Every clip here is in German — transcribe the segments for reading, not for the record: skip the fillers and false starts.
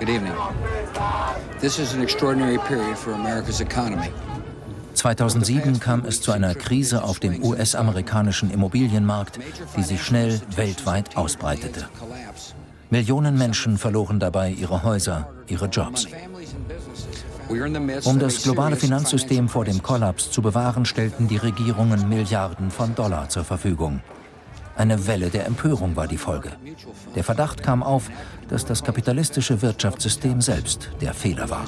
Good evening. This is an extraordinary period for America's economy. 2007 kam es zu einer Krise auf dem US-amerikanischen Immobilienmarkt, die sich schnell weltweit ausbreitete. Millionen Menschen verloren dabei ihre Häuser, ihre Jobs. Um das globale Finanzsystem vor dem Kollaps zu bewahren, stellten die Regierungen Milliarden von Dollar zur Verfügung. Eine Welle der Empörung war die Folge. Der Verdacht kam auf, dass das kapitalistische Wirtschaftssystem selbst der Fehler war.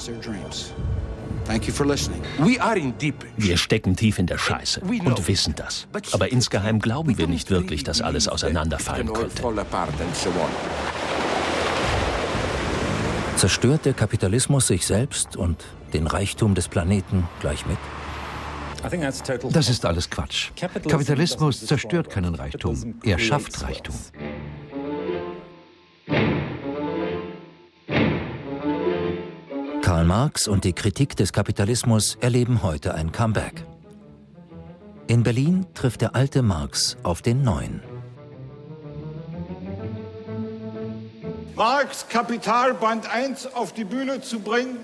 Wir stecken tief in der Scheiße und wissen das. Aber insgeheim glauben wir nicht wirklich, dass alles auseinanderfallen könnte. Zerstört der Kapitalismus sich selbst und den Reichtum des Planeten gleich mit? Das ist alles Quatsch. Kapitalismus zerstört keinen Reichtum, er schafft Reichtum. Karl Marx und die Kritik des Kapitalismus erleben heute ein Comeback. In Berlin trifft der alte Marx auf den neuen. Marx Kapital Band 1 auf die Bühne zu bringen,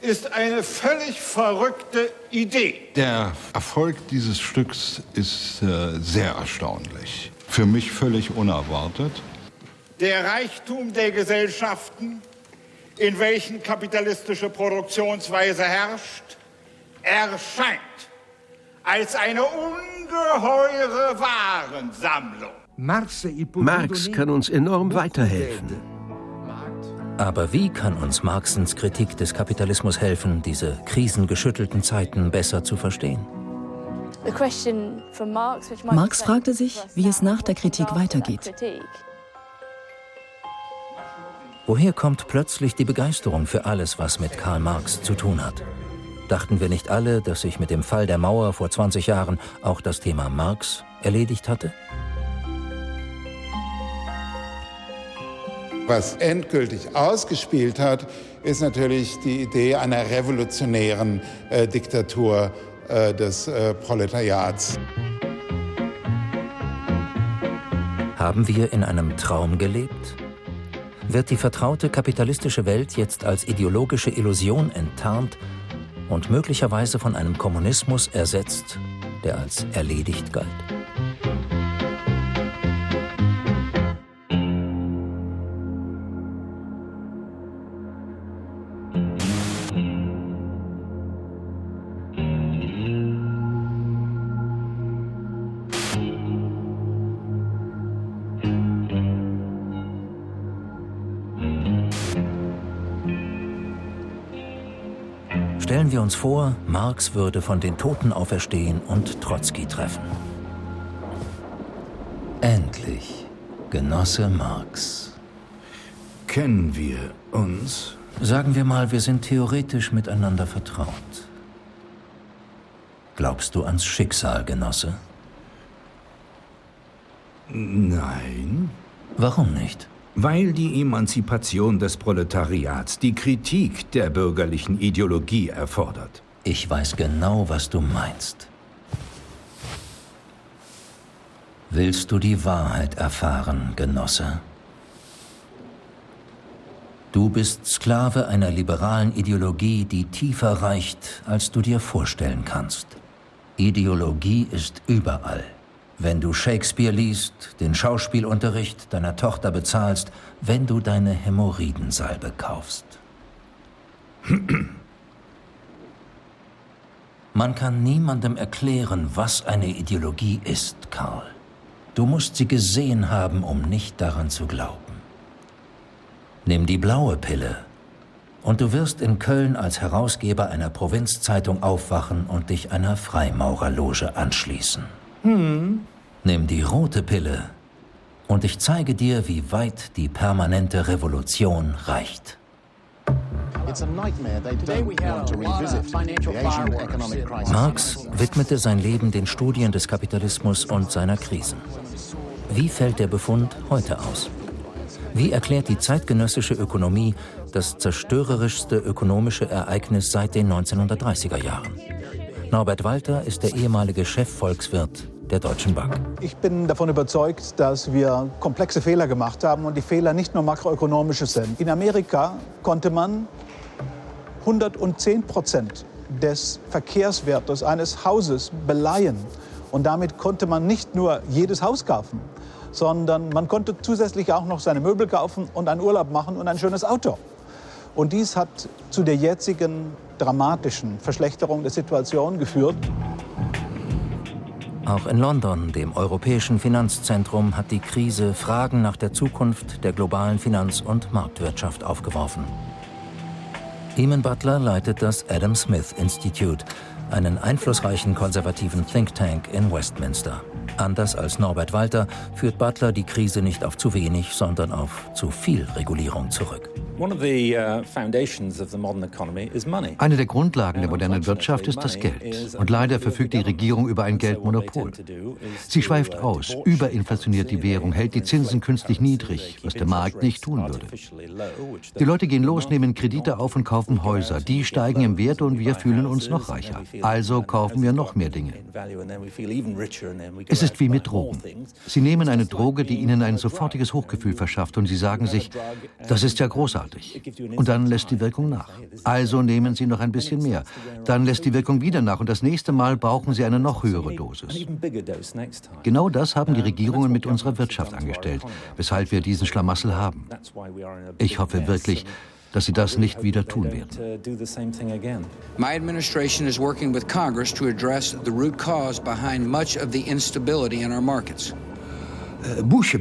ist eine völlig verrückte Idee. Der Erfolg dieses Stücks ist sehr erstaunlich. Für mich völlig unerwartet. Der Reichtum der Gesellschaften, in welchen kapitalistische Produktionsweise herrscht, erscheint als eine ungeheure Warensammlung. Marx kann uns enorm weiterhelfen. Aber wie kann uns Marxens Kritik des Kapitalismus helfen, diese krisengeschüttelten Zeiten besser zu verstehen? Marx fragte sich, wie es nach der Kritik weitergeht. Woher kommt plötzlich die Begeisterung für alles, was mit Karl Marx zu tun hat? Dachten wir nicht alle, dass sich mit dem Fall der Mauer vor 20 Jahren auch das Thema Marx erledigt hatte? Was endgültig ausgespielt hat, ist natürlich die Idee einer revolutionären Diktatur des Proletariats. Haben wir in einem Traum gelebt? Wird die vertraute kapitalistische Welt jetzt als ideologische Illusion enttarnt und möglicherweise von einem Kommunismus ersetzt, der als erledigt galt? Stellen wir uns vor, Marx würde von den Toten auferstehen und Trotzki treffen. Endlich, Genosse Marx. Kennen wir uns? Sagen wir mal, wir sind theoretisch miteinander vertraut. Glaubst du ans Schicksal, Genosse? Nein. Warum nicht? Weil die Emanzipation des Proletariats die Kritik der bürgerlichen Ideologie erfordert. Ich weiß genau, was du meinst. Willst du die Wahrheit erfahren, Genosse? Du bist Sklave einer liberalen Ideologie, die tiefer reicht, als du dir vorstellen kannst. Ideologie ist überall. Wenn du Shakespeare liest, den Schauspielunterricht deiner Tochter bezahlst, wenn du deine Hämorrhoidensalbe kaufst. Man kann niemandem erklären, was eine Ideologie ist, Karl. Du musst sie gesehen haben, um nicht daran zu glauben. Nimm die blaue Pille und du wirst in Köln als Herausgeber einer Provinzzeitung aufwachen und dich einer Freimaurerloge anschließen. Nimm die rote Pille und ich zeige dir, wie weit die permanente Revolution reicht. Marx widmete sein Leben den Studien des Kapitalismus und seiner Krisen. Wie fällt der Befund heute aus? Wie erklärt die zeitgenössische Ökonomie das zerstörerischste ökonomische Ereignis seit den 1930er Jahren? Norbert Walter ist der ehemalige Chefvolkswirt der Deutschen Bank. Ich bin davon überzeugt, dass wir komplexe Fehler gemacht haben und die Fehler nicht nur makroökonomische sind. In Amerika konnte man 110% des Verkehrswertes eines Hauses beleihen. Und damit konnte man nicht nur jedes Haus kaufen, sondern man konnte zusätzlich auch noch seine Möbel kaufen und einen Urlaub machen und ein schönes Auto. Und dies hat zu der jetzigen dramatischen Verschlechterung der Situation geführt. Auch in London, dem europäischen Finanzzentrum, hat die Krise Fragen nach der Zukunft der globalen Finanz- und Marktwirtschaft aufgeworfen. Eamon Butler leitet das Adam Smith Institute, einen einflussreichen konservativen Think Tank in Westminster. Anders als Norbert Walter führt Butler die Krise nicht auf zu wenig, sondern auf zu viel Regulierung zurück. Eine der Grundlagen der modernen Wirtschaft ist das Geld. Und leider verfügt die Regierung über ein Geldmonopol. Sie schweift aus, überinflationiert die Währung, hält die Zinsen künstlich niedrig, was der Markt nicht tun würde. Die Leute gehen los, nehmen Kredite auf und kaufen Häuser. Die steigen im Wert und wir fühlen uns noch reicher. Also kaufen wir noch mehr Dinge. Es ist wie mit Drogen. Sie nehmen eine Droge, die ihnen ein sofortiges Hochgefühl verschafft und sie sagen sich, das ist ja großartig. Und dann lässt die Wirkung nach. Also nehmen Sie noch ein bisschen mehr. Dann lässt die Wirkung wieder nach und das nächste Mal brauchen Sie eine noch höhere Dosis. Genau das haben die Regierungen mit unserer Wirtschaft angestellt, weshalb wir diesen Schlamassel haben. Ich hoffe wirklich, dass sie das nicht wieder tun werden. My administration is working with Congress to address the root cause behind much of the instability in our markets. Bush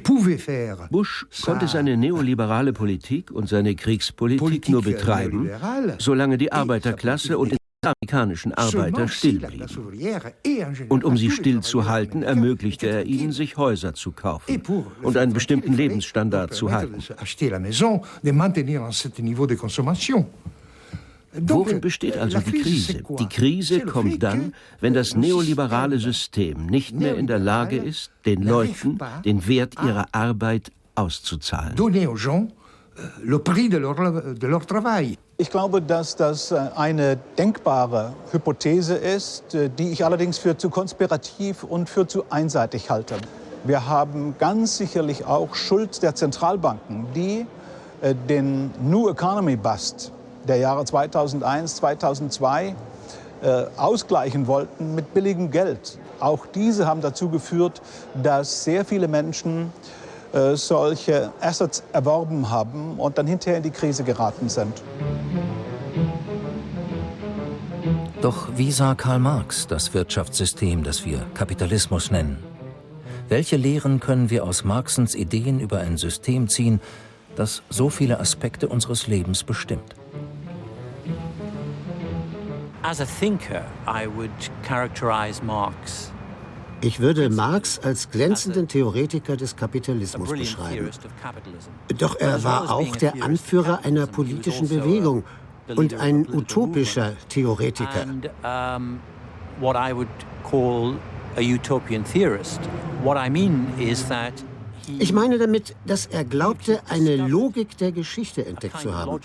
konnte seine neoliberale Politik und seine Kriegspolitik nur betreiben, solange die Arbeiterklasse und die amerikanischen Arbeiter still blieben. Und um sie stillzuhalten, ermöglichte er ihnen, sich Häuser zu kaufen und einen bestimmten Lebensstandard zu halten. Worin besteht also die Krise? Die Krise kommt dann, wenn das neoliberale System nicht mehr in der Lage ist, den Leuten den Wert ihrer Arbeit auszuzahlen. Ich glaube, dass das eine denkbare Hypothese ist, die ich allerdings für zu konspirativ und für zu einseitig halte. Wir haben ganz sicherlich auch Schuld der Zentralbanken, die den New Economy Bust der Jahre 2001, 2002 ausgleichen wollten mit billigem Geld. Auch diese haben dazu geführt, dass sehr viele Menschen solche Assets erworben haben und dann hinterher in die Krise geraten sind. Doch wie sah Karl Marx das Wirtschaftssystem, das wir Kapitalismus nennen? Welche Lehren können wir aus Marxens Ideen über ein System ziehen, das so viele Aspekte unseres Lebens bestimmt? Ich würde Marx als glänzenden Theoretiker des Kapitalismus beschreiben. Doch er war auch der Anführer einer politischen Bewegung und ein utopischer Theoretiker. Ich meine damit, dass er glaubte, eine Logik der Geschichte entdeckt zu haben.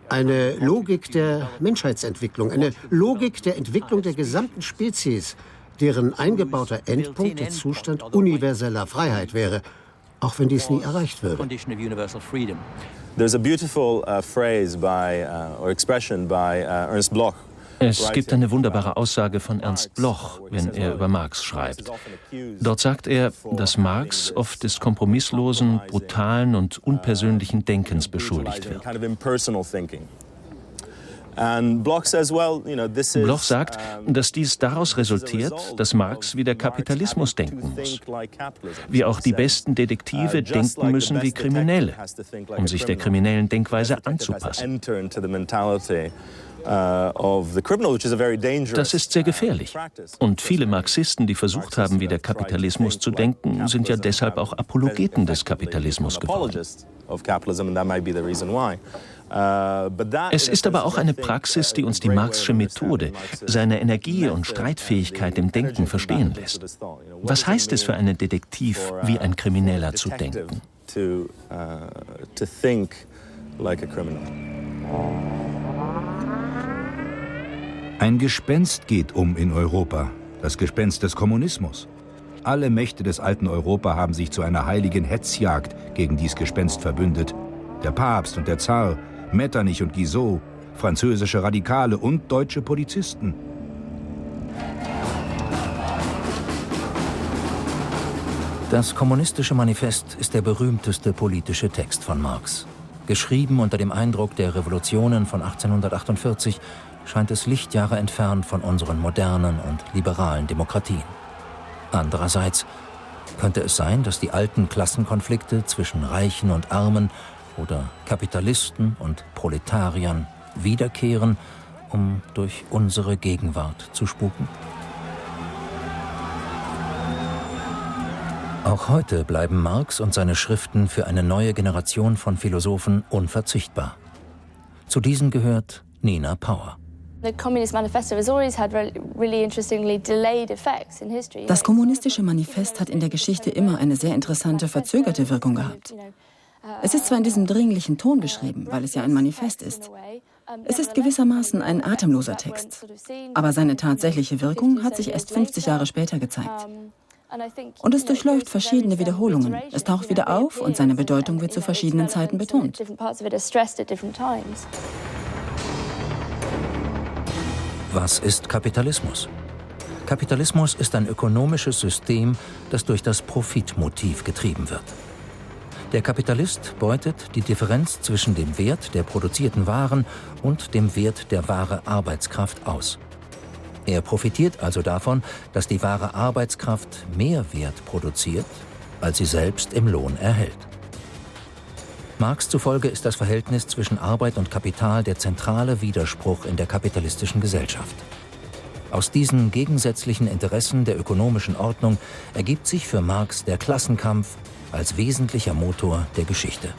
Eine Logik der Menschheitsentwicklung, eine Logik der Entwicklung der gesamten Spezies, deren eingebauter Endpunkt der Zustand universeller Freiheit wäre, auch wenn dies nie erreicht würde. There's a beautiful phrase by or expression by Ernst Bloch. Es gibt eine wunderbare Aussage von Ernst Bloch, wenn er über Marx schreibt. Dort sagt er, dass Marx oft des kompromisslosen, brutalen und unpersönlichen Denkens beschuldigt wird. Bloch sagt, dass dies daraus resultiert, dass Marx wie der Kapitalismus denken muss. Wie auch die besten Detektive denken müssen wie Kriminelle, um sich der kriminellen Denkweise anzupassen. Das ist sehr gefährlich. Und viele Marxisten, die versucht haben, wie der Kapitalismus zu denken, sind ja deshalb auch Apologeten des Kapitalismus geworden. Es ist aber auch eine Praxis, die uns die Marxische Methode, seine Energie und Streitfähigkeit im Denken verstehen lässt. Was heißt es für einen Detektiv, wie ein Krimineller zu denken? Ein Gespenst geht um in Europa, das Gespenst des Kommunismus. Alle Mächte des alten Europa haben sich zu einer heiligen Hetzjagd gegen dies Gespenst verbündet. Der Papst und der Zar, Metternich und Guizot, französische Radikale und deutsche Polizisten. Das Kommunistische Manifest ist der berühmteste politische Text von Marx. Geschrieben unter dem Eindruck der Revolutionen von 1848, scheint es Lichtjahre entfernt von unseren modernen und liberalen Demokratien. Andererseits könnte es sein, dass die alten Klassenkonflikte zwischen Reichen und Armen oder Kapitalisten und Proletariern wiederkehren, um durch unsere Gegenwart zu spuken? Auch heute bleiben Marx und seine Schriften für eine neue Generation von Philosophen unverzichtbar. Zu diesen gehört Nina Power. Das Kommunistische Manifest hat in der Geschichte immer eine sehr interessante, verzögerte Wirkung gehabt. Es ist zwar in diesem dringlichen Ton geschrieben, weil es ja ein Manifest ist. Es ist gewissermaßen ein atemloser Text. Aber seine tatsächliche Wirkung hat sich erst 50 Jahre später gezeigt. Und es durchläuft verschiedene Wiederholungen. Es taucht wieder auf und seine Bedeutung wird zu verschiedenen Zeiten betont. Was ist Kapitalismus? Kapitalismus ist ein ökonomisches System, das durch das Profitmotiv getrieben wird. Der Kapitalist beutet die Differenz zwischen dem Wert der produzierten Waren und dem Wert der wahre Arbeitskraft aus. Er profitiert also davon, dass die wahre Arbeitskraft mehr Wert produziert, als sie selbst im Lohn erhält. Marx zufolge ist das Verhältnis zwischen Arbeit und Kapital der zentrale Widerspruch in der kapitalistischen Gesellschaft. Aus diesen gegensätzlichen Interessen der ökonomischen Ordnung ergibt sich für Marx der Klassenkampf als wesentlicher Motor der Geschichte.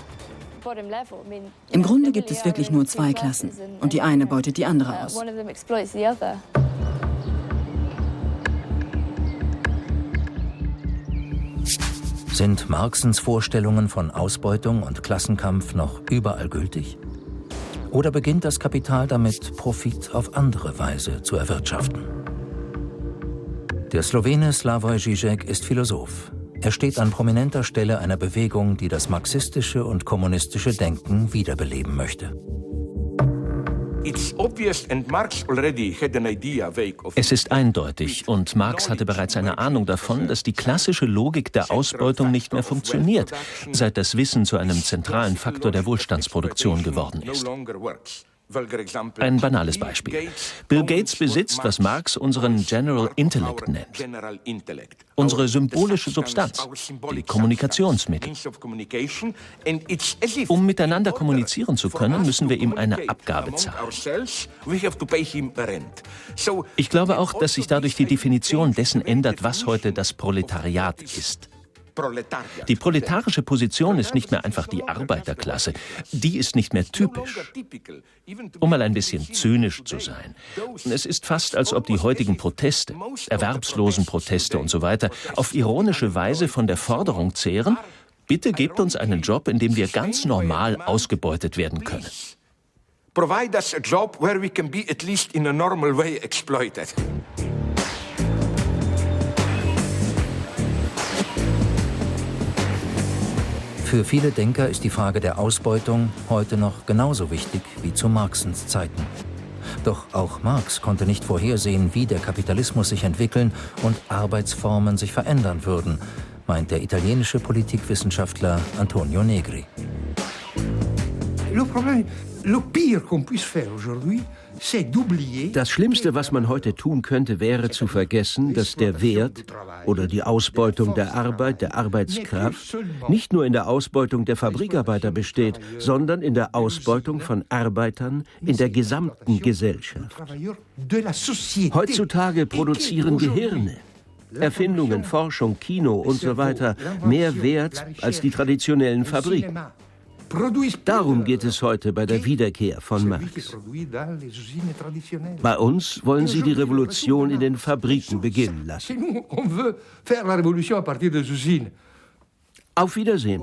Im Grunde gibt es wirklich nur zwei Klassen und die eine beutet die andere aus. Sind Marxens Vorstellungen von Ausbeutung und Klassenkampf noch überall gültig? Oder beginnt das Kapital damit, Profit auf andere Weise zu erwirtschaften? Der Slowene Slavoj Žižek ist Philosoph. Er steht an prominenter Stelle einer Bewegung, die das marxistische und kommunistische Denken wiederbeleben möchte. Es ist eindeutig, und Marx hatte bereits eine Ahnung davon, dass die klassische Logik der Ausbeutung nicht mehr funktioniert, seit das Wissen zu einem zentralen Faktor der Wohlstandsproduktion geworden ist. Ein banales Beispiel. Bill Gates besitzt, was Marx unseren General Intellect nennt. Unsere symbolische Substanz, die Kommunikationsmittel. Um miteinander kommunizieren zu können, müssen wir ihm eine Abgabe zahlen. Ich glaube auch, dass sich dadurch die Definition dessen ändert, was heute das Proletariat ist. Die proletarische Position ist nicht mehr einfach die Arbeiterklasse. Die ist nicht mehr typisch. Um mal ein bisschen zynisch zu sein. Es ist fast, als ob die heutigen Proteste, Erwerbslosenproteste und so weiter, auf ironische Weise von der Forderung zehren: Bitte gebt uns einen Job, in dem wir ganz normal ausgebeutet werden können. Provide us a job where we can be at least in a normal way exploited. Für viele Denker ist die Frage der Ausbeutung heute noch genauso wichtig wie zu Marxens Zeiten. Doch auch Marx konnte nicht vorhersehen, wie der Kapitalismus sich entwickeln und Arbeitsformen sich verändern würden, meint der italienische Politikwissenschaftler Antonio Negri. Das Schlimmste, was man heute tun könnte, wäre zu vergessen, dass der Wert oder die Ausbeutung der Arbeit, der Arbeitskraft, nicht nur in der Ausbeutung der Fabrikarbeiter besteht, sondern in der Ausbeutung von Arbeitern in der gesamten Gesellschaft. Heutzutage produzieren Gehirne, Erfindungen, Forschung, Kino und so weiter mehr Wert als die traditionellen Fabriken. Darum geht es heute bei der Wiederkehr von Marx. Bei uns wollen sie die Revolution in den Fabriken beginnen lassen. Auf Wiedersehen.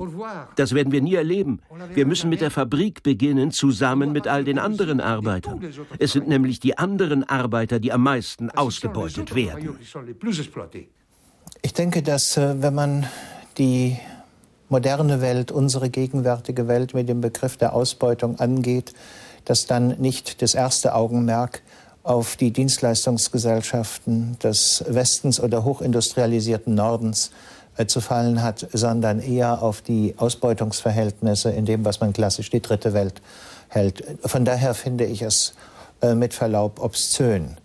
Das werden wir nie erleben. Wir müssen mit der Fabrik beginnen, zusammen mit all den anderen Arbeitern. Es sind nämlich die anderen Arbeiter, die am meisten ausgebeutet werden. Ich denke, dass wenn man die moderne Welt, unsere gegenwärtige Welt mit dem Begriff der Ausbeutung angeht, dass dann nicht das erste Augenmerk auf die Dienstleistungsgesellschaften des Westens oder hochindustrialisierten Nordens zu fallen hat, sondern eher auf die Ausbeutungsverhältnisse in dem, was man klassisch die dritte Welt hält. Von daher finde ich es mit Verlaub obszön,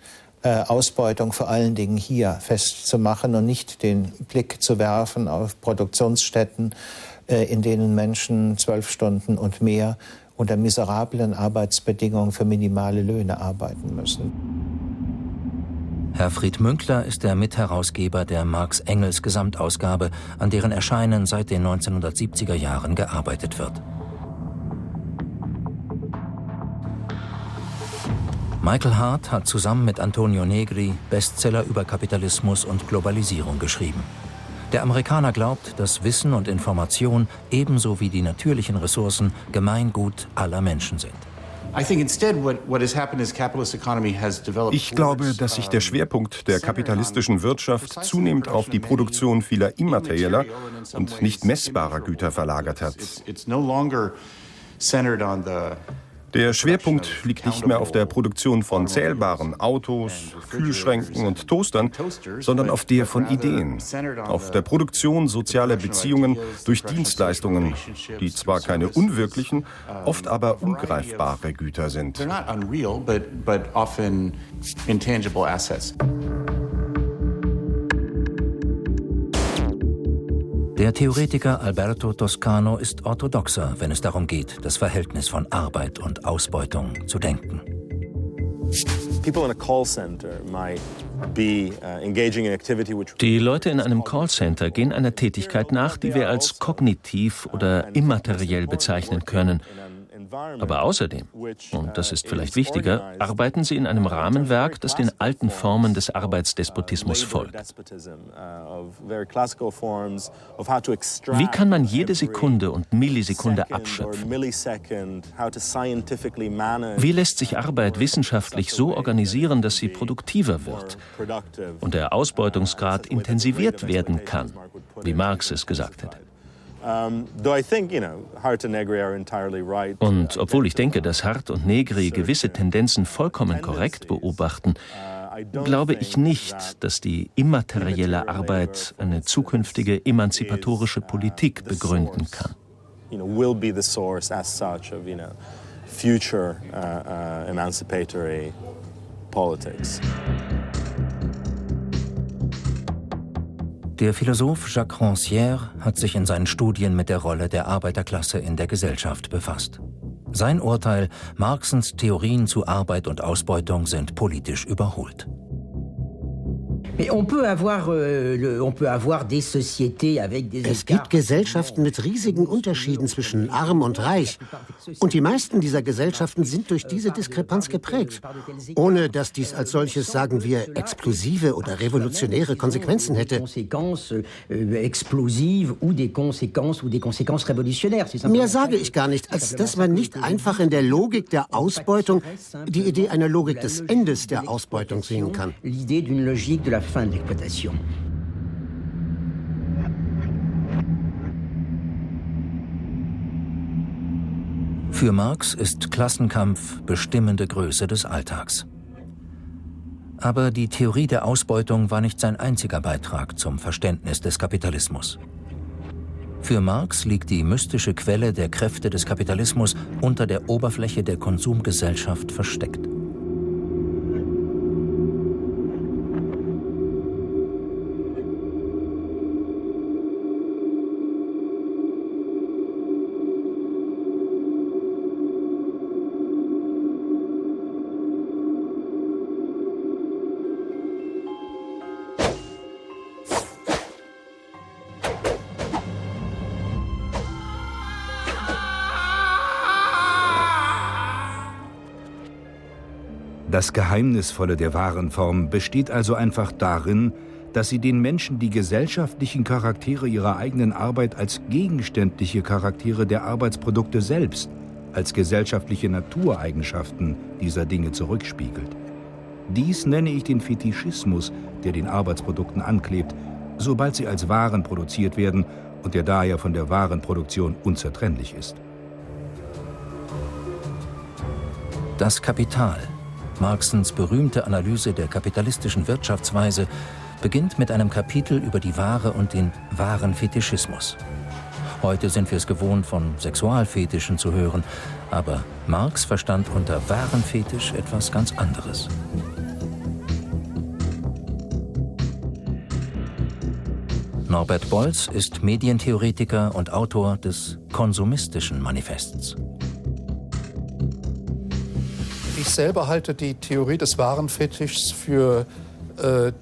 Ausbeutung vor allen Dingen hier festzumachen und nicht den Blick zu werfen auf Produktionsstätten, in denen Menschen 12 Stunden und mehr unter miserablen Arbeitsbedingungen für minimale Löhne arbeiten müssen. Herfried Münkler ist der Mitherausgeber der Marx-Engels-Gesamtausgabe, an deren Erscheinen seit den 1970er Jahren gearbeitet wird. Michael Hart hat zusammen mit Antonio Negri Bestseller über Kapitalismus und Globalisierung geschrieben. Der Amerikaner glaubt, dass Wissen und Information ebenso wie die natürlichen Ressourcen Gemeingut aller Menschen sind. Ich glaube, dass sich der Schwerpunkt der kapitalistischen Wirtschaft zunehmend auf die Produktion vieler immaterieller und nicht messbarer Güter verlagert hat. Der Schwerpunkt liegt nicht mehr auf der Produktion von zählbaren Autos, Kühlschränken und Toastern, sondern auf der von Ideen, auf der Produktion sozialer Beziehungen durch Dienstleistungen, die zwar keine unwirklichen, oft aber ungreifbare Güter sind. Der Theoretiker Alberto Toscano ist orthodoxer, wenn es darum geht, das Verhältnis von Arbeit und Ausbeutung zu denken. Die Leute in einem Callcenter gehen einer Tätigkeit nach, die wir als kognitiv oder immateriell bezeichnen können. Aber außerdem, und das ist vielleicht wichtiger, arbeiten sie in einem Rahmenwerk, das den alten Formen des Arbeitsdespotismus folgt. Wie kann man jede Sekunde und Millisekunde abschöpfen? Wie lässt sich Arbeit wissenschaftlich so organisieren, dass sie produktiver wird und der Ausbeutungsgrad intensiviert werden kann, wie Marx es gesagt hätte? Und obwohl ich denke, dass Hart und Negri gewisse Tendenzen vollkommen korrekt beobachten, glaube ich nicht, dass die immaterielle Arbeit eine zukünftige emanzipatorische Politik begründen kann. Der Philosoph Jacques Rancière hat sich in seinen Studien mit der Rolle der Arbeiterklasse in der Gesellschaft befasst. Sein Urteil, Marxens Theorien zu Arbeit und Ausbeutung sind politisch überholt. Es gibt Gesellschaften mit riesigen Unterschieden zwischen arm und reich. Und die meisten dieser Gesellschaften sind durch diese Diskrepanz geprägt. Ohne dass dies als solches, sagen wir, explosive oder revolutionäre Konsequenzen hätte. Mehr sage ich gar nicht, als dass man nicht einfach in der Logik der Ausbeutung die Idee einer Logik des Endes der Ausbeutung sehen kann. Fin de l'exploitation. Für Marx ist Klassenkampf bestimmende Größe des Alltags. Aber die Theorie der Ausbeutung war nicht sein einziger Beitrag zum Verständnis des Kapitalismus. Für Marx liegt die mystische Quelle der Kräfte des Kapitalismus unter der Oberfläche der Konsumgesellschaft versteckt. Das Geheimnisvolle der Warenform besteht also einfach darin, dass sie den Menschen die gesellschaftlichen Charaktere ihrer eigenen Arbeit als gegenständliche Charaktere der Arbeitsprodukte selbst, als gesellschaftliche Natureigenschaften dieser Dinge zurückspiegelt. Dies nenne ich den Fetischismus, der den Arbeitsprodukten anklebt sobald sie als Waren produziert werden und der daher von der Warenproduktion unzertrennlich ist. Das Kapital, Marxens berühmte Analyse der kapitalistischen Wirtschaftsweise, beginnt mit einem Kapitel über die Ware und den Warenfetischismus. Heute sind wir es gewohnt, von Sexualfetischen zu hören, aber Marx verstand unter Warenfetisch etwas ganz anderes. Norbert Bolz ist Medientheoretiker und Autor des Konsumistischen Manifests. Ich selber halte die Theorie des Warenfetischs für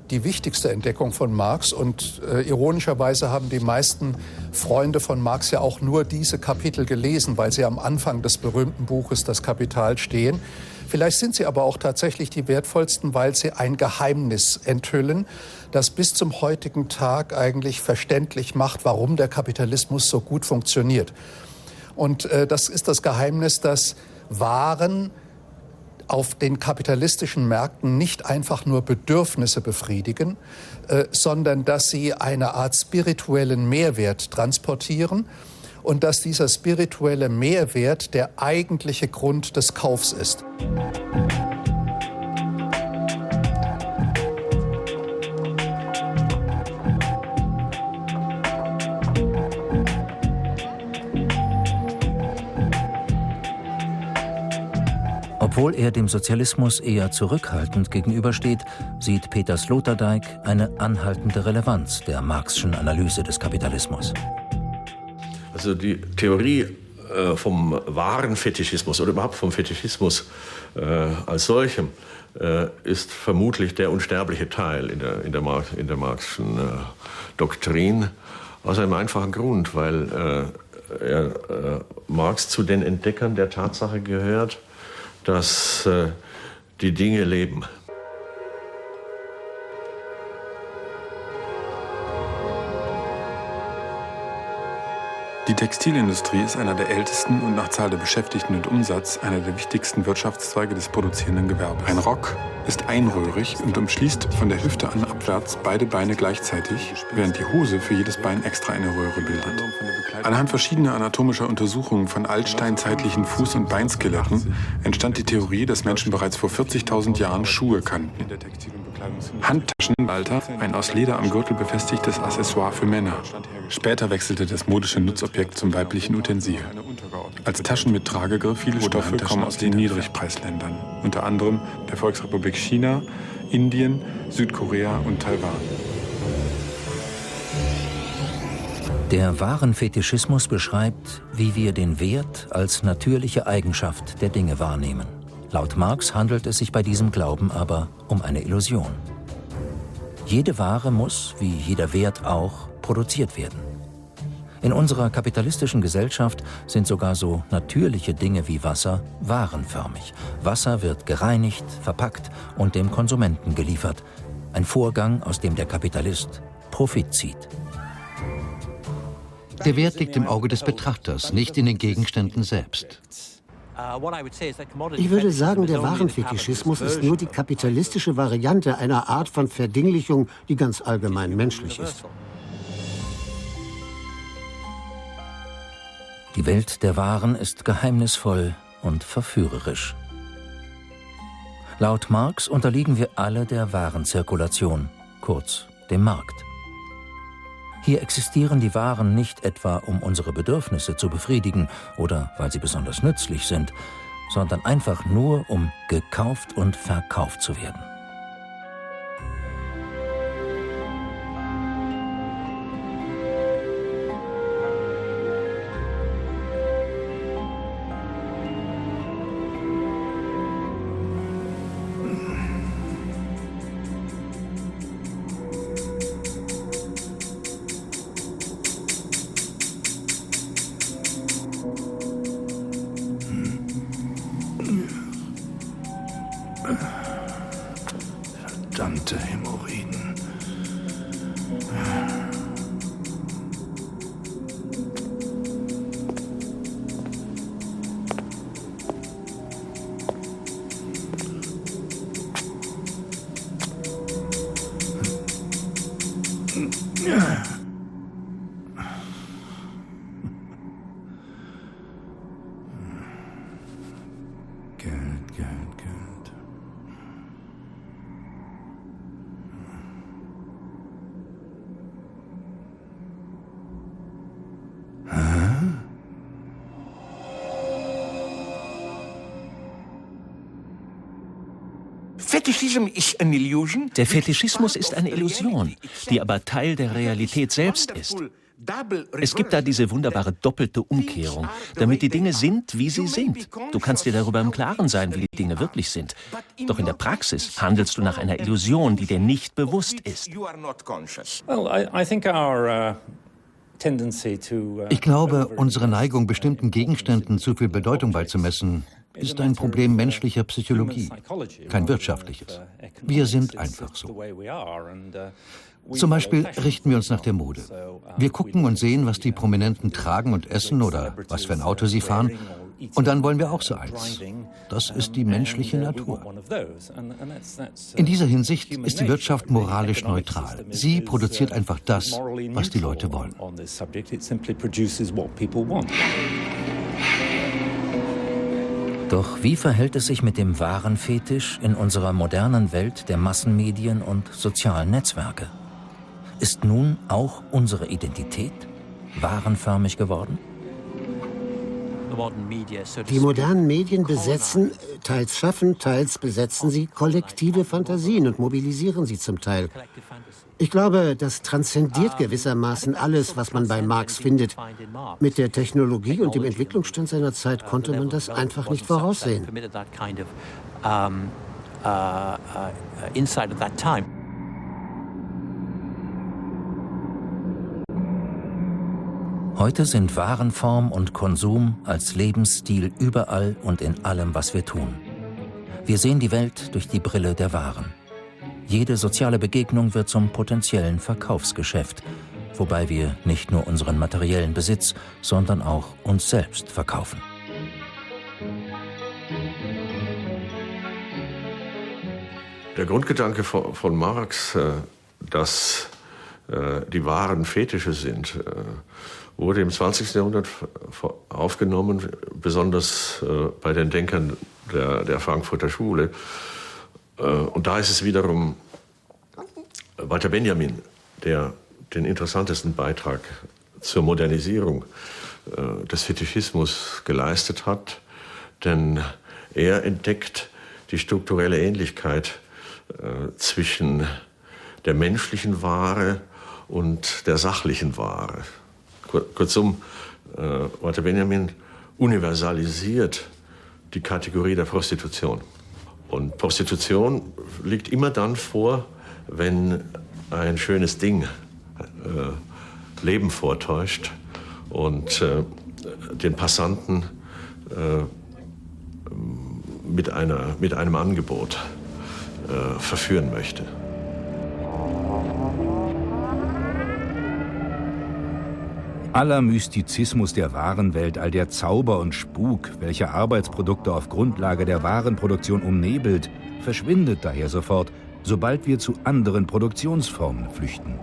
die wichtigste Entdeckung von Marx. Und ironischerweise haben die meisten Freunde von Marx ja auch nur diese Kapitel gelesen, weil sie am Anfang des berühmten Buches Das Kapital stehen. Vielleicht sind sie aber auch tatsächlich die wertvollsten, weil sie ein Geheimnis enthüllen, das bis zum heutigen Tag eigentlich verständlich macht, warum der Kapitalismus so gut funktioniert. Und das ist das Geheimnis, dass Waren auf den kapitalistischen Märkten nicht einfach nur Bedürfnisse befriedigen, sondern dass sie eine Art spirituellen Mehrwert transportieren und dass dieser spirituelle Mehrwert der eigentliche Grund des Kaufs ist. Obwohl er dem Sozialismus eher zurückhaltend gegenübersteht, sieht Peter Sloterdijk eine anhaltende Relevanz der Marxschen Analyse des Kapitalismus. Also die Theorie vom Warenfetischismus oder überhaupt vom Fetischismus als solchem ist vermutlich der unsterbliche Teil in der Marxschen Doktrin, aus einem einfachen Grund, weil Marx zu den Entdeckern der Tatsache gehört, dass die Dinge leben. Die Textilindustrie ist einer der ältesten und nach Zahl der Beschäftigten und Umsatz einer der wichtigsten Wirtschaftszweige des produzierenden Gewerbes. Ein Rock ist einröhrig und umschließt von der Hüfte an abwärts beide Beine gleichzeitig, während die Hose für jedes Bein extra eine Röhre bildet. Anhand verschiedener anatomischer Untersuchungen von altsteinzeitlichen Fuß- und Beinskeletten entstand die Theorie, dass Menschen bereits vor 40.000 Jahren Schuhe kannten. Handtaschenhalter, ein aus Leder am Gürtel befestigtes Accessoire für Männer. Später wechselte das modische Nutzobjekt zum weiblichen Utensil. Als Taschen mit Tragegriff viele Stoffe kommen aus den Niedrigpreisländern, unter anderem der Volksrepublik China, Indien, Südkorea und Taiwan. Der Warenfetischismus beschreibt, wie wir den Wert als natürliche Eigenschaft der Dinge wahrnehmen. Laut Marx handelt es sich bei diesem Glauben aber um eine Illusion. Jede Ware muss, wie jeder Wert auch, produziert werden. In unserer kapitalistischen Gesellschaft sind sogar so natürliche Dinge wie Wasser warenförmig. Wasser wird gereinigt, verpackt und dem Konsumenten geliefert. Ein Vorgang, aus dem der Kapitalist Profit zieht. Der Wert liegt im Auge des Betrachters, nicht in den Gegenständen selbst. Ich würde sagen, der Warenfetischismus ist nur die kapitalistische Variante einer Art von Verdinglichung, die ganz allgemein menschlich ist. Die Welt der Waren ist geheimnisvoll und verführerisch. Laut Marx unterliegen wir alle der Warenzirkulation, kurz dem Markt. Hier existieren die Waren nicht etwa, um unsere Bedürfnisse zu befriedigen oder weil sie besonders nützlich sind, sondern einfach nur, um gekauft und verkauft zu werden. Verdammte Hämorrhoiden. Der Fetischismus ist eine Illusion, die aber Teil der Realität selbst ist. Es gibt da diese wunderbare doppelte Umkehrung, damit die Dinge sind, wie sie sind. Du kannst dir darüber im Klaren sein, wie die Dinge wirklich sind. Doch in der Praxis handelst du nach einer Illusion, die dir nicht bewusst ist. Ich glaube, unsere Neigung, bestimmten Gegenständen zu viel Bedeutung beizumessen, ist ein Problem menschlicher Psychologie, kein wirtschaftliches. Wir sind einfach so. Zum Beispiel richten wir uns nach der Mode. Wir gucken und sehen, was die Prominenten tragen und essen oder was für ein Auto sie fahren. Und dann wollen wir auch so eins. Das ist die menschliche Natur. In dieser Hinsicht ist die Wirtschaft moralisch neutral. Sie produziert einfach das, was die Leute wollen. Doch wie verhält es sich mit dem Warenfetisch in unserer modernen Welt der Massenmedien und sozialen Netzwerke? Ist nun auch unsere Identität warenförmig geworden? Die modernen Medien besetzen, teils schaffen, teils besetzen sie kollektive Fantasien und mobilisieren sie zum Teil. Ich glaube, das transzendiert gewissermaßen alles, was man bei Marx findet. Mit der Technologie und dem Entwicklungsstand seiner Zeit konnte man das einfach nicht voraussehen. Heute sind Warenform und Konsum als Lebensstil überall und in allem, was wir tun. Wir sehen die Welt durch die Brille der Waren. Jede soziale Begegnung wird zum potenziellen Verkaufsgeschäft, wobei wir nicht nur unseren materiellen Besitz, sondern auch uns selbst verkaufen. Der Grundgedanke von Marx, dass die Waren Fetische sind, wurde im 20. Jahrhundert aufgenommen, besonders bei den Denkern der Frankfurter Schule. Und da ist es wiederum Walter Benjamin, der den interessantesten Beitrag zur Modernisierung des Fetischismus geleistet hat. Denn er entdeckt die strukturelle Ähnlichkeit zwischen der menschlichen Ware und der sachlichen Ware. Kurzum, Walter Benjamin universalisiert die Kategorie der Prostitution. Und Prostitution liegt immer dann vor, wenn ein schönes Ding Leben vortäuscht und den Passanten mit einem Angebot verführen möchte. Aller Mystizismus der Warenwelt, all der Zauber und Spuk, welcher Arbeitsprodukte auf Grundlage der Warenproduktion umnebelt, verschwindet daher sofort, sobald wir zu anderen Produktionsformen flüchten.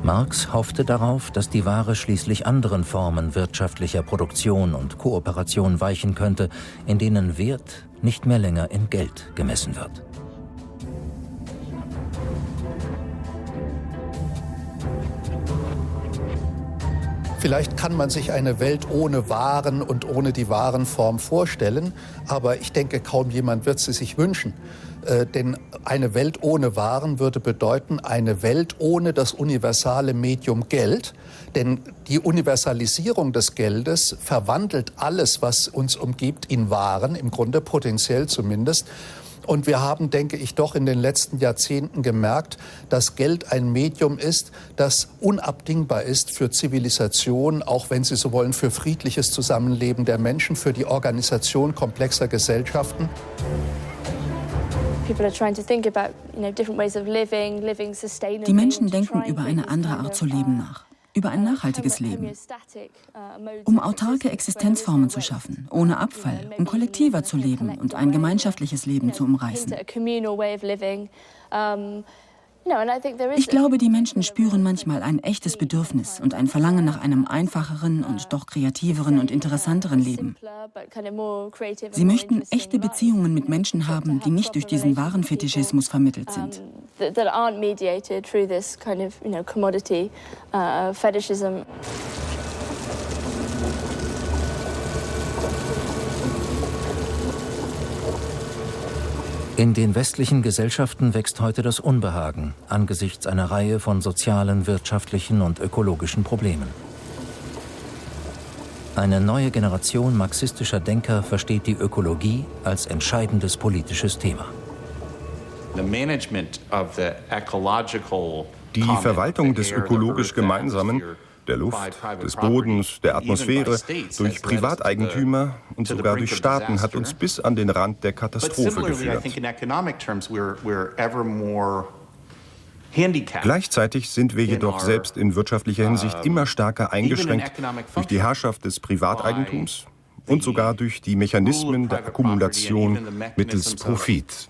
Marx hoffte darauf, dass die Ware schließlich anderen Formen wirtschaftlicher Produktion und Kooperation weichen könnte, in denen Wert nicht mehr länger in Geld gemessen wird. Vielleicht kann man sich eine Welt ohne Waren und ohne die Warenform vorstellen, aber ich denke, kaum jemand wird sie sich wünschen. Denn eine Welt ohne Waren würde bedeuten, eine Welt ohne das universale Medium Geld. Denn die Universalisierung des Geldes verwandelt alles, was uns umgibt, in Waren, im Grunde potenziell zumindest. Und wir haben, denke ich, doch in den letzten Jahrzehnten gemerkt, dass Geld ein Medium ist, das unabdingbar ist für Zivilisation, auch wenn Sie so wollen, für friedliches Zusammenleben der Menschen, für die Organisation komplexer Gesellschaften. Die Menschen denken über eine andere Art zu leben nach. über ein nachhaltiges Leben, um autarke Existenzformen zu schaffen, ohne Abfall, um kollektiver zu leben und ein gemeinschaftliches Leben zu umreißen. Ich glaube, die Menschen spüren manchmal ein echtes Bedürfnis und ein Verlangen nach einem einfacheren und doch kreativeren und interessanteren Leben. Sie möchten echte Beziehungen mit Menschen haben, die nicht durch diesen Warenfetischismus vermittelt sind. In den westlichen Gesellschaften wächst heute das Unbehagen angesichts einer Reihe von sozialen, wirtschaftlichen und ökologischen Problemen. Eine neue Generation marxistischer Denker versteht die Ökologie als entscheidendes politisches Thema. Die Verwaltung des ökologisch Gemeinsamen, der Luft, des Bodens, der Atmosphäre, durch Privateigentümer und sogar durch Staaten hat uns bis an den Rand der Katastrophe geführt. Gleichzeitig sind wir jedoch selbst in wirtschaftlicher Hinsicht immer stärker eingeschränkt durch die Herrschaft des Privateigentums und sogar durch die Mechanismen der Akkumulation mittels Profit.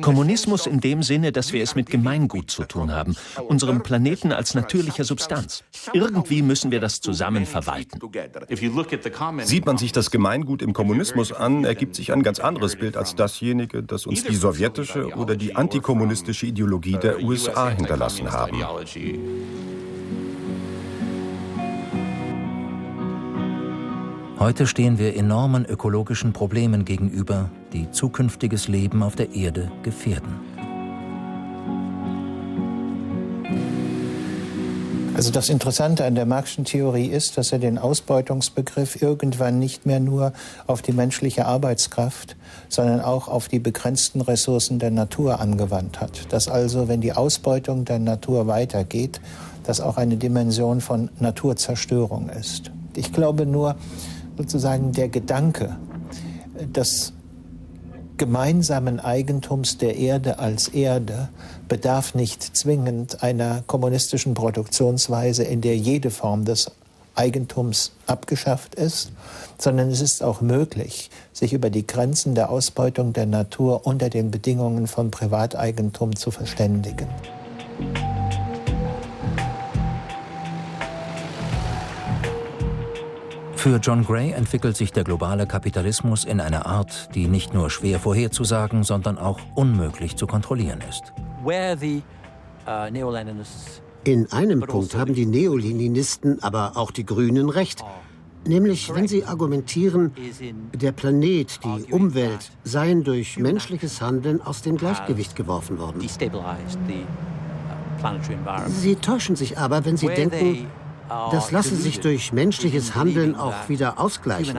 Kommunismus in dem Sinne, dass wir es mit Gemeingut zu tun haben, unserem Planeten als natürlicher Substanz. Irgendwie müssen wir das zusammen verwalten. Sieht man sich das Gemeingut im Kommunismus an, ergibt sich ein ganz anderes Bild als dasjenige, das uns die sowjetische oder die antikommunistische Ideologie der USA hinterlassen haben. Heute stehen wir enormen ökologischen Problemen gegenüber, die zukünftiges Leben auf der Erde gefährden. Also das Interessante an der Marx'schen Theorie ist, dass er den Ausbeutungsbegriff irgendwann nicht mehr nur auf die menschliche Arbeitskraft, sondern auch auf die begrenzten Ressourcen der Natur angewandt hat. Dass also, wenn die Ausbeutung der Natur weitergeht, das auch eine Dimension von Naturzerstörung ist. Ich glaube nur, sozusagen der Gedanke des gemeinsamen Eigentums der Erde als Erde bedarf nicht zwingend einer kommunistischen Produktionsweise, in der jede Form des Eigentums abgeschafft ist, sondern es ist auch möglich, sich über die Grenzen der Ausbeutung der Natur unter den Bedingungen von Privateigentum zu verständigen. Für John Gray entwickelt sich der globale Kapitalismus in einer Art, die nicht nur schwer vorherzusagen, sondern auch unmöglich zu kontrollieren ist. In einem Punkt haben die Neoleninisten, aber auch die Grünen recht. Nämlich, wenn sie argumentieren, der Planet, die Umwelt seien durch menschliches Handeln aus dem Gleichgewicht geworfen worden. Sie täuschen sich aber, wenn sie denken, das lasse sich durch menschliches Handeln auch wieder ausgleichen.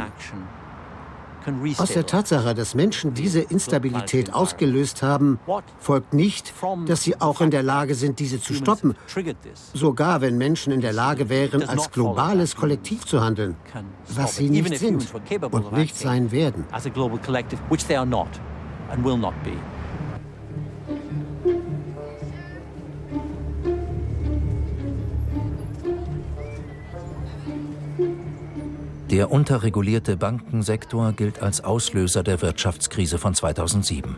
Aus der Tatsache, dass Menschen diese Instabilität ausgelöst haben, folgt nicht, dass sie auch in der Lage sind, diese zu stoppen. Sogar wenn Menschen in der Lage wären, als globales Kollektiv zu handeln, was sie nicht sind und nicht sein werden. Der unterregulierte Bankensektor gilt als Auslöser der Wirtschaftskrise von 2007.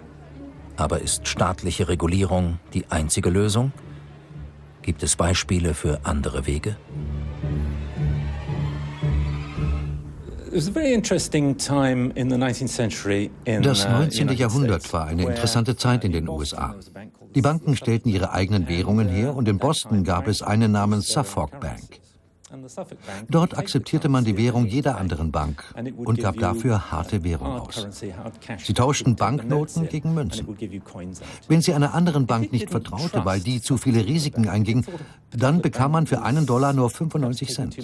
Aber ist staatliche Regulierung die einzige Lösung? Gibt es Beispiele für andere Wege? Das 19. Jahrhundert war eine interessante Zeit in den USA. Die Banken stellten ihre eigenen Währungen her und in Boston gab es eine namens Suffolk Bank. Dort akzeptierte man die Währung jeder anderen Bank und gab dafür harte Währung aus. Sie tauschten Banknoten gegen Münzen. Wenn sie einer anderen Bank nicht vertraute, weil die zu viele Risiken einging, dann bekam man für $1 nur 95 Cent.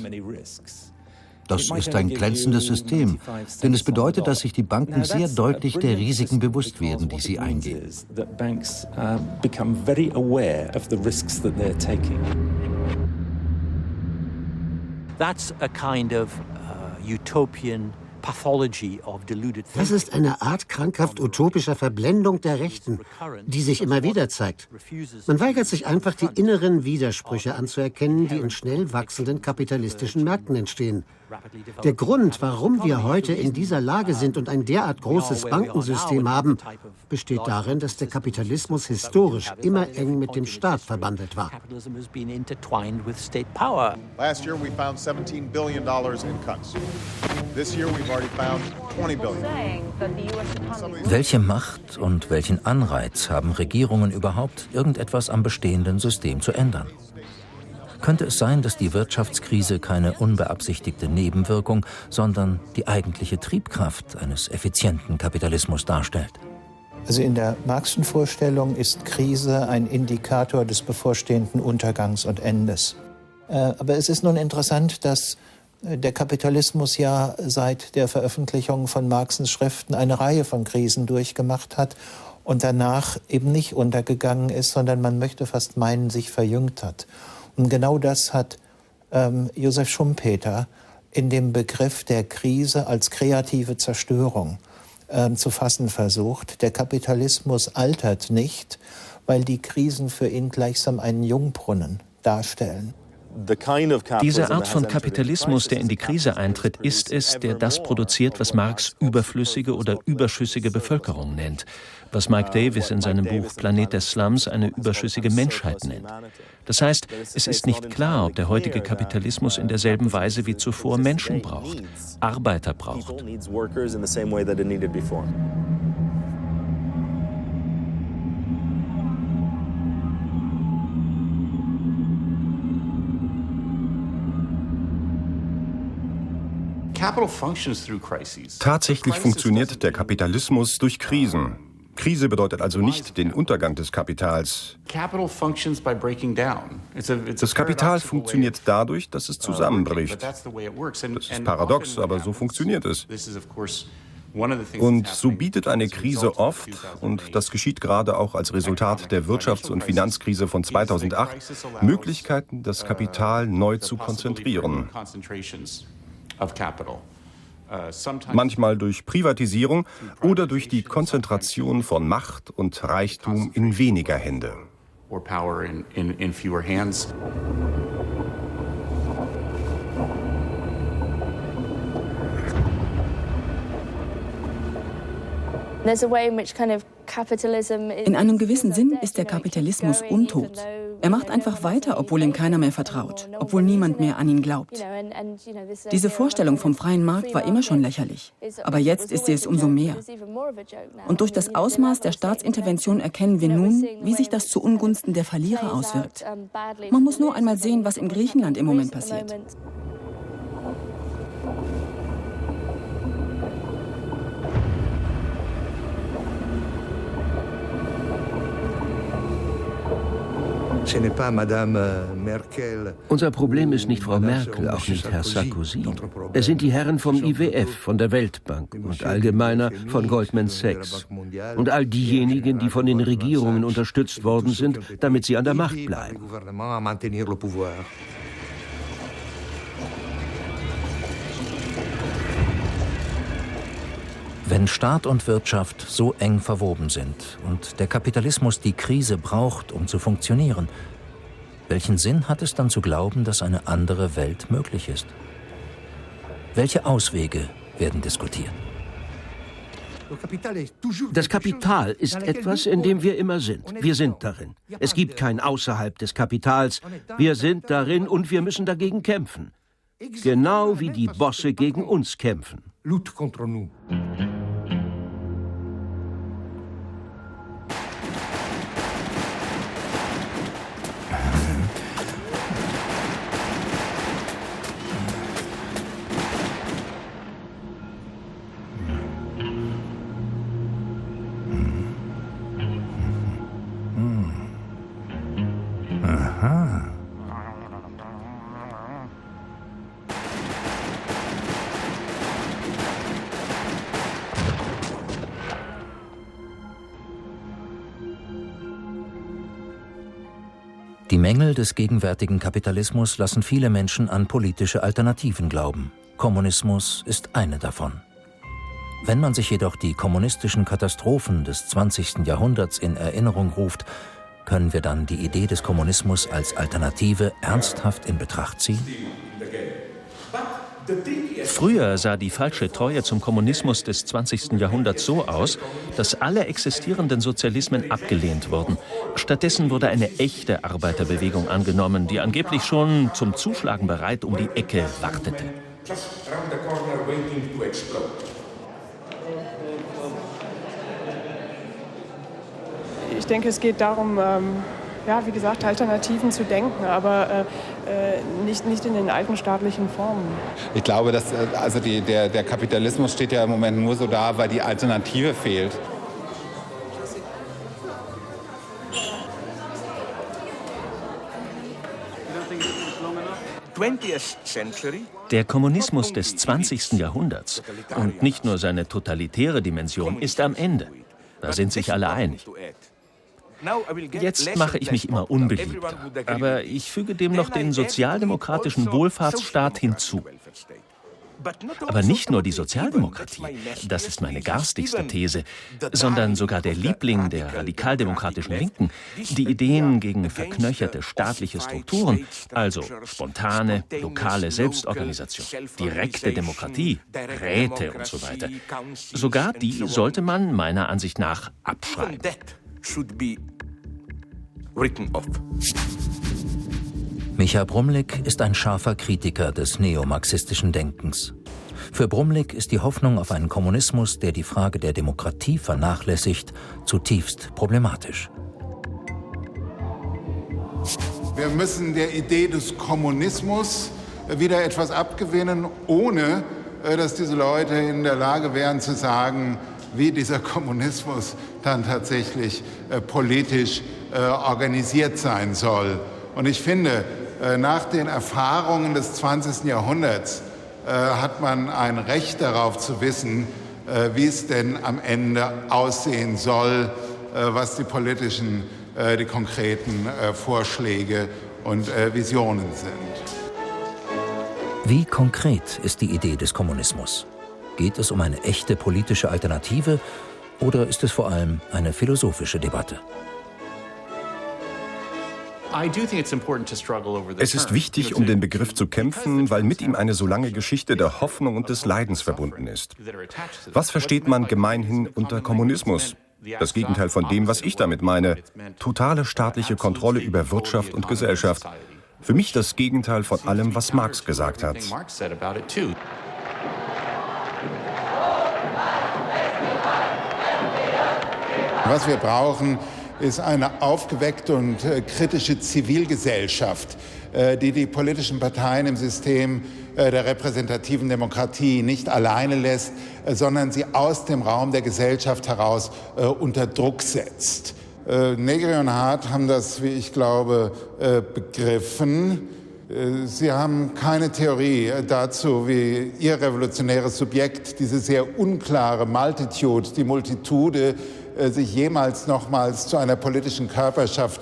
Das ist ein glänzendes System, denn es bedeutet, dass sich die Banken sehr deutlich der Risiken bewusst werden, die sie eingehen. That's a kind of utopian Das ist eine Art krankhaft utopischer Verblendung der Rechten, die sich immer wieder zeigt. Man weigert sich einfach, die inneren Widersprüche anzuerkennen, die in schnell wachsenden kapitalistischen Märkten entstehen. Der Grund, warum wir heute in dieser Lage sind und ein derart großes Bankensystem haben, besteht darin, dass der Kapitalismus historisch immer eng mit dem Staat verbandelt war. Last year we found $17 billion in cuts. This year we've already found $20 billion. Welche Macht und welchen Anreiz haben Regierungen überhaupt, irgendetwas am bestehenden System zu ändern? Könnte es sein, dass die Wirtschaftskrise keine unbeabsichtigte Nebenwirkung, sondern die eigentliche Triebkraft eines effizienten Kapitalismus darstellt? Also in der Marxischen Vorstellung ist Krise ein Indikator des bevorstehenden Untergangs und Endes. Aber es ist nun interessant, dass der Kapitalismus ja seit der Veröffentlichung von Marxens Schriften eine Reihe von Krisen durchgemacht hat und danach eben nicht untergegangen ist, sondern man möchte fast meinen, sich verjüngt hat. Und genau das hat Josef Schumpeter in dem Begriff der Krise als kreative Zerstörung zu fassen versucht. Der Kapitalismus altert nicht, weil die Krisen für ihn gleichsam einen Jungbrunnen darstellen. Diese Art von Kapitalismus, der in die Krise eintritt, ist es, der das produziert, was Marx überflüssige oder überschüssige Bevölkerung nennt, was Mike Davis in seinem Buch Planet der Slums eine überschüssige Menschheit nennt. Das heißt, es ist nicht klar, ob der heutige Kapitalismus in derselben Weise wie zuvor Menschen braucht, Arbeiter braucht. Tatsächlich funktioniert der Kapitalismus durch Krisen. Krise bedeutet also nicht den Untergang des Kapitals. Das Kapital funktioniert dadurch, dass es zusammenbricht. Das ist paradox, aber so funktioniert es. Und so bietet eine Krise oft, und das geschieht gerade auch als Resultat der Wirtschafts- und Finanzkrise von 2008, Möglichkeiten, das Kapital neu zu konzentrieren. Manchmal durch Privatisierung oder durch die Konzentration von Macht und Reichtum in weniger Hände. In einem gewissen Sinn ist der Kapitalismus untot. Er macht einfach weiter, obwohl ihm keiner mehr vertraut, obwohl niemand mehr an ihn glaubt. Diese Vorstellung vom freien Markt war immer schon lächerlich, aber jetzt ist sie es umso mehr. Und durch das Ausmaß der Staatsintervention erkennen wir nun, wie sich das zu Ungunsten der Verlierer auswirkt. Man muss nur einmal sehen, was in Griechenland im Moment passiert. Unser Problem ist nicht Frau Merkel, auch nicht Herr Sarkozy. Es sind die Herren vom IWF, von der Weltbank und allgemeiner von Goldman Sachs. Und all diejenigen, die von den Regierungen unterstützt worden sind, damit sie an der Macht bleiben. Wenn Staat und Wirtschaft so eng verwoben sind und der Kapitalismus die Krise braucht, um zu funktionieren, welchen Sinn hat es dann zu glauben, dass eine andere Welt möglich ist? Welche Auswege werden diskutiert? Das Kapital ist etwas, in dem wir immer sind. Wir sind darin. Es gibt kein Außerhalb des Kapitals. Wir sind darin und wir müssen dagegen kämpfen. Genau wie die Bosse gegen uns kämpfen. Die Mängel des gegenwärtigen Kapitalismus lassen viele Menschen an politische Alternativen glauben. Kommunismus ist eine davon. Wenn man sich jedoch die kommunistischen Katastrophen des 20. Jahrhunderts in Erinnerung ruft, können wir dann die Idee des Kommunismus als Alternative ernsthaft in Betracht ziehen? Früher sah die falsche Treue zum Kommunismus des 20. Jahrhunderts so aus, dass alle existierenden Sozialismen abgelehnt wurden. Stattdessen wurde eine echte Arbeiterbewegung angenommen, die angeblich schon zum Zuschlagen bereit um die Ecke wartete. Ich denke, es geht darum, ja, wie gesagt, Alternativen zu denken, aber nicht in den alten staatlichen Formen. Ich glaube, dass also der Kapitalismus steht ja im Moment nur so da, weil die Alternative fehlt. Der Kommunismus des 20. Jahrhunderts und nicht nur seine totalitäre Dimension ist am Ende. Da sind sich alle einig. Jetzt mache ich mich immer unbeliebter, aber ich füge dem noch den sozialdemokratischen Wohlfahrtsstaat hinzu. Aber nicht nur die Sozialdemokratie, das ist meine garstigste These, sondern sogar der Liebling der radikaldemokratischen Linken, die Ideen gegen verknöcherte staatliche Strukturen, also spontane, lokale Selbstorganisation, direkte Demokratie, Räte und so weiter. Sogar die sollte man meiner Ansicht nach abschreiben. Micha Brumlik ist ein scharfer Kritiker des neomarxistischen Denkens. Für Brumlik ist die Hoffnung auf einen Kommunismus, der die Frage der Demokratie vernachlässigt, zutiefst problematisch. Wir müssen der Idee des Kommunismus wieder etwas abgewinnen, ohne dass diese Leute in der Lage wären zu sagen, wie dieser Kommunismus dann tatsächlich politisch organisiert sein soll. Und ich finde, nach den Erfahrungen des 20. Jahrhunderts hat man ein Recht darauf zu wissen, wie es denn am Ende aussehen soll, was die politischen, die konkreten Vorschläge und Visionen sind. Wie konkret ist die Idee des Kommunismus? Geht es um eine echte politische Alternative oder ist es vor allem eine philosophische Debatte? Es ist wichtig, um den Begriff zu kämpfen, weil mit ihm eine so lange Geschichte der Hoffnung und des Leidens verbunden ist. Was versteht man gemeinhin unter Kommunismus? Das Gegenteil von dem, was ich damit meine. Totale staatliche Kontrolle über Wirtschaft und Gesellschaft. Für mich das Gegenteil von allem, was Marx gesagt hat. Was wir brauchen, ist eine aufgeweckte und kritische Zivilgesellschaft, die die politischen Parteien im System der repräsentativen Demokratie nicht alleine lässt, sondern sie aus dem Raum der Gesellschaft heraus unter Druck setzt. Negri und Hart haben das, wie ich glaube, begriffen. Sie haben keine Theorie dazu, wie ihr revolutionäres Subjekt, diese sehr unklare Multitude, die Multitude, sich jemals nochmals zu einer politischen Körperschaft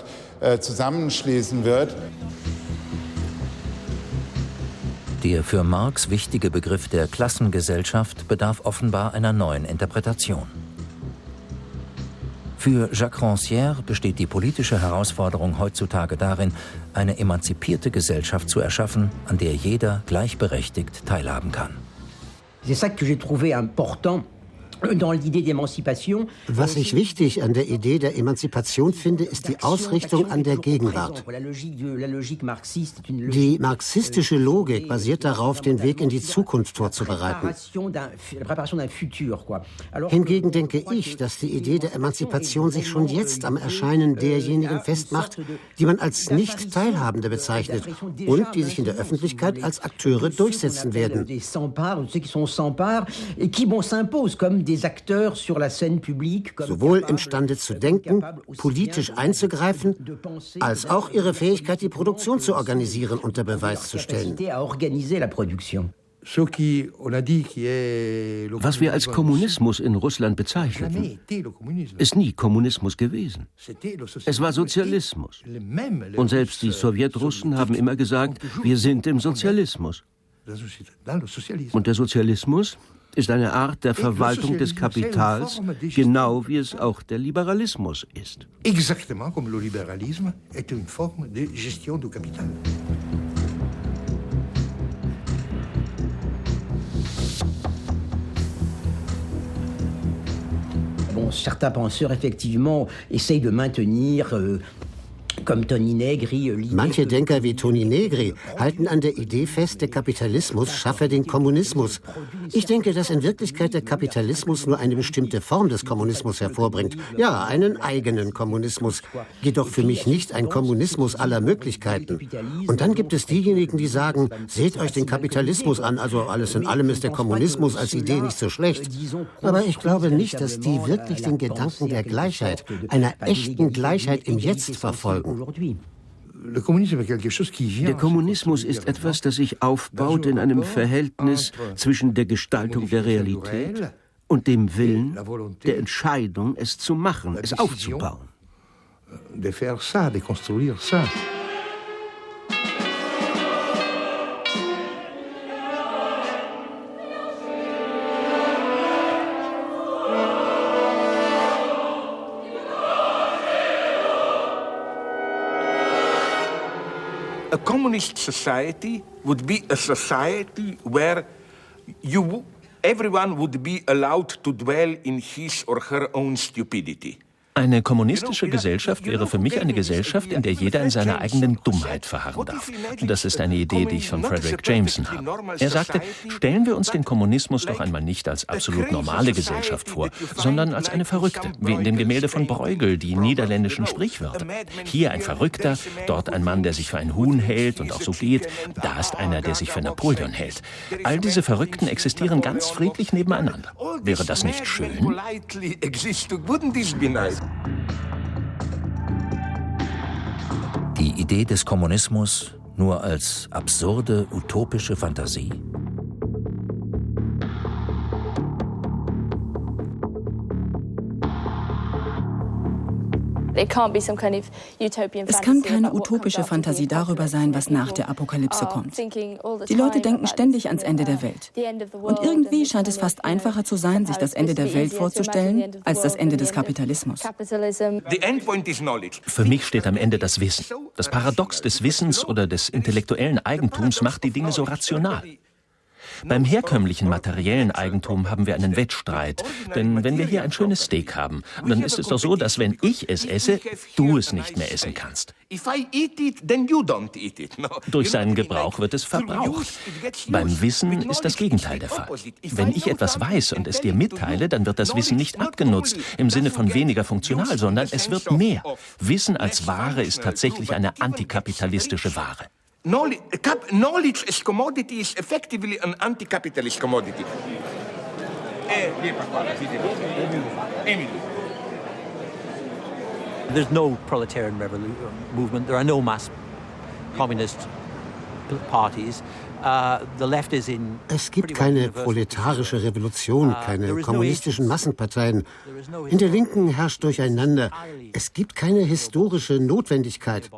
zusammenschließen wird. Der für Marx wichtige Begriff der Klassengesellschaft bedarf offenbar einer neuen Interpretation. Für Jacques Rancière besteht die politische Herausforderung heutzutage darin, eine emanzipierte Gesellschaft zu erschaffen, an der jeder gleichberechtigt teilhaben kann. C'est ça que j'ai trouvé important. Was ich wichtig an der Idee der Emanzipation finde, ist die Ausrichtung an der Gegenwart. Die marxistische Logik basiert darauf, den Weg in die Zukunft vorzubereiten. Hingegen denke ich, dass die Idee der Emanzipation sich schon jetzt am Erscheinen derjenigen festmacht, die man als Nicht-Teilhabende bezeichnet und die sich in der Öffentlichkeit als Akteure durchsetzen werden. Sowohl imstande zu denken, politisch einzugreifen, als auch ihre Fähigkeit, die Produktion zu organisieren, unter Beweis zu stellen. Was wir als Kommunismus in Russland bezeichneten, ist nie Kommunismus gewesen. Es war Sozialismus. Und selbst die Sowjetrussen haben immer gesagt, wir sind im Sozialismus. Und der Sozialismus ist eine Art der Verwaltung des Kapitals, genau wie es auch der Liberalismus ist. Exactement comme le libéralisme est une forme de gestion du capital. Bon, certains penseurs effectivement essayent de maintenir Manche Denker wie Toni Negri halten an der Idee fest, der Kapitalismus schaffe den Kommunismus. Ich denke, dass in Wirklichkeit der Kapitalismus nur eine bestimmte Form des Kommunismus hervorbringt. Ja, einen eigenen Kommunismus. Jedoch für mich nicht ein Kommunismus aller Möglichkeiten. Und dann gibt es diejenigen, die sagen, seht euch den Kapitalismus an, also alles in allem ist der Kommunismus als Idee nicht so schlecht. Aber ich glaube nicht, dass die wirklich den Gedanken der Gleichheit, einer echten Gleichheit im Jetzt verfolgen. Der Kommunismus ist etwas, das sich aufbaut in einem Verhältnis zwischen der Gestaltung der Realität und dem Willen, der Entscheidung, es zu machen, es aufzubauen. A communist society would be a society where everyone would be allowed to dwell in his or her own stupidity. Eine kommunistische Gesellschaft wäre für mich eine Gesellschaft, in der jeder in seiner eigenen Dummheit verharren darf. Und das ist eine Idee, die ich von Frederick Jameson habe. Er sagte, stellen wir uns den Kommunismus doch einmal nicht als absolut normale Gesellschaft vor, sondern als eine verrückte, wie in dem Gemälde von Bruegel, die niederländischen Sprichwörter. Hier ein Verrückter, dort ein Mann, der sich für ein Huhn hält und auch so geht, da ist einer, der sich für Napoleon hält. All diese Verrückten existieren ganz friedlich nebeneinander. Wäre das nicht schön? Die Idee des Kommunismus nur als absurde, utopische Fantasie? Es kann keine utopische Fantasie darüber sein, was nach der Apokalypse kommt. Die Leute denken ständig ans Ende der Welt. Und irgendwie scheint es fast einfacher zu sein, sich das Ende der Welt vorzustellen, als das Ende des Kapitalismus. Für mich steht am Ende das Wissen. Das Paradox des Wissens oder des intellektuellen Eigentums macht die Dinge so rational. Beim herkömmlichen materiellen Eigentum haben wir einen Wettstreit. Denn wenn wir hier ein schönes Steak haben, dann ist es doch so, dass wenn ich es esse, du es nicht mehr essen kannst. Durch seinen Gebrauch wird es verbraucht. Beim Wissen ist das Gegenteil der Fall. Wenn ich etwas weiß und es dir mitteile, dann wird das Wissen nicht abgenutzt, im Sinne von weniger funktional, sondern es wird mehr. Wissen als Ware ist tatsächlich eine antikapitalistische Ware. Knowledge as commodity is effectively an anti-capitalist commodity. There's no proletarian movement. There are no mass communist parties. Es gibt keine proletarische Revolution, keine kommunistischen Massenparteien. In der Linken herrscht Durcheinander. Es gibt keine historische Notwendigkeit.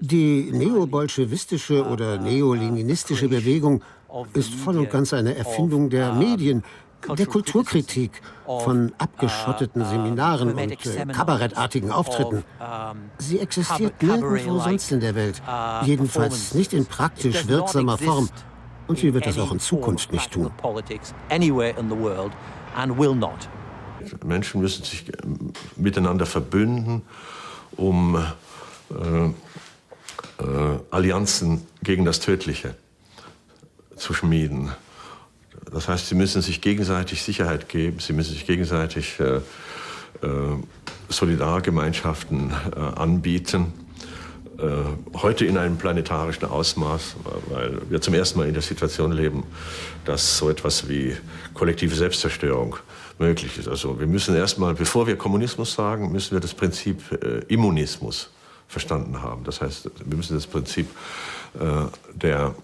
Die neobolschewistische oder neoleninistische Bewegung ist voll und ganz eine Erfindung der Medien, der Kulturkritik, von abgeschotteten Seminaren und kabarettartigen Auftritten. Sie existiert nirgendwo sonst in der Welt, jedenfalls nicht in praktisch wirksamer Form. Und sie wird das auch in Zukunft nicht tun. Menschen müssen sich miteinander verbünden, um Allianzen gegen das Tödliche zu schmieden. Das heißt, sie müssen sich gegenseitig Sicherheit geben, sie müssen sich gegenseitig Solidargemeinschaften anbieten. Heute in einem planetarischen Ausmaß, weil wir zum ersten Mal in der Situation leben, dass so etwas wie kollektive Selbstzerstörung möglich ist. Also wir müssen erstmal, bevor wir Kommunismus sagen, müssen wir das Prinzip Immunismus verstanden haben. Das heißt, wir müssen das Prinzip der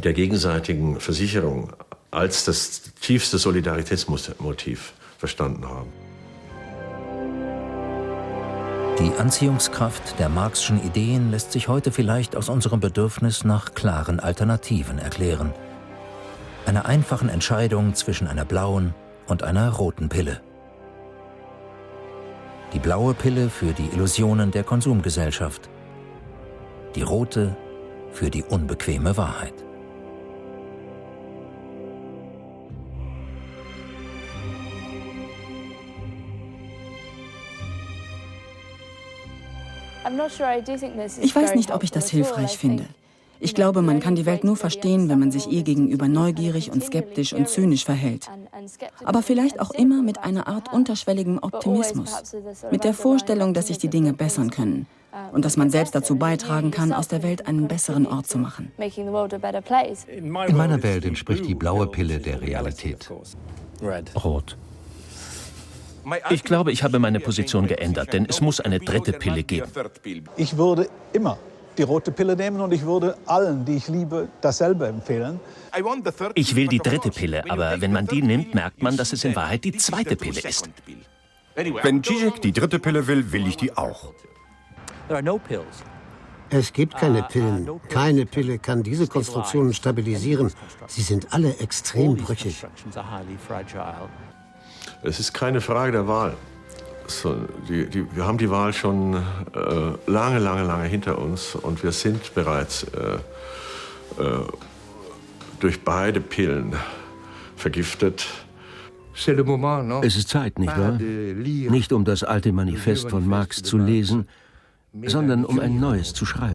gegenseitigen Versicherung als das tiefste Solidaritätsmotiv verstanden haben. Die Anziehungskraft der Marx'schen Ideen lässt sich heute vielleicht aus unserem Bedürfnis nach klaren Alternativen erklären, einer einfachen Entscheidung zwischen einer blauen und einer roten Pille. Die blaue Pille für die Illusionen der Konsumgesellschaft, die rote für die unbequeme Wahrheit. Ich weiß nicht, ob ich das hilfreich finde. Ich glaube, man kann die Welt nur verstehen, wenn man sich ihr gegenüber neugierig und skeptisch und zynisch verhält. Aber vielleicht auch immer mit einer Art unterschwelligem Optimismus. Mit der Vorstellung, dass sich die Dinge bessern können. Und dass man selbst dazu beitragen kann, aus der Welt einen besseren Ort zu machen. In meiner Welt entspricht die blaue Pille der Realität. Rot. Ich glaube, ich habe meine Position geändert, denn es muss eine dritte Pille geben. Ich würde immer die rote Pille nehmen und ich würde allen, die ich liebe, dasselbe empfehlen. Ich will die dritte Pille, aber wenn man die nimmt, merkt man, dass es in Wahrheit die zweite Pille ist. Wenn Zizek die dritte Pille will, will ich die auch. Es gibt keine Pillen. Keine Pille kann diese Konstruktionen stabilisieren. Sie sind alle extrem brüchig. Es ist keine Frage der Wahl. Wir haben die Wahl schon lange hinter uns und wir sind bereits durch beide Pillen vergiftet. Es ist Zeit, nicht wahr? Nicht um das alte Manifest von Marx zu lesen, sondern um ein neues zu schreiben.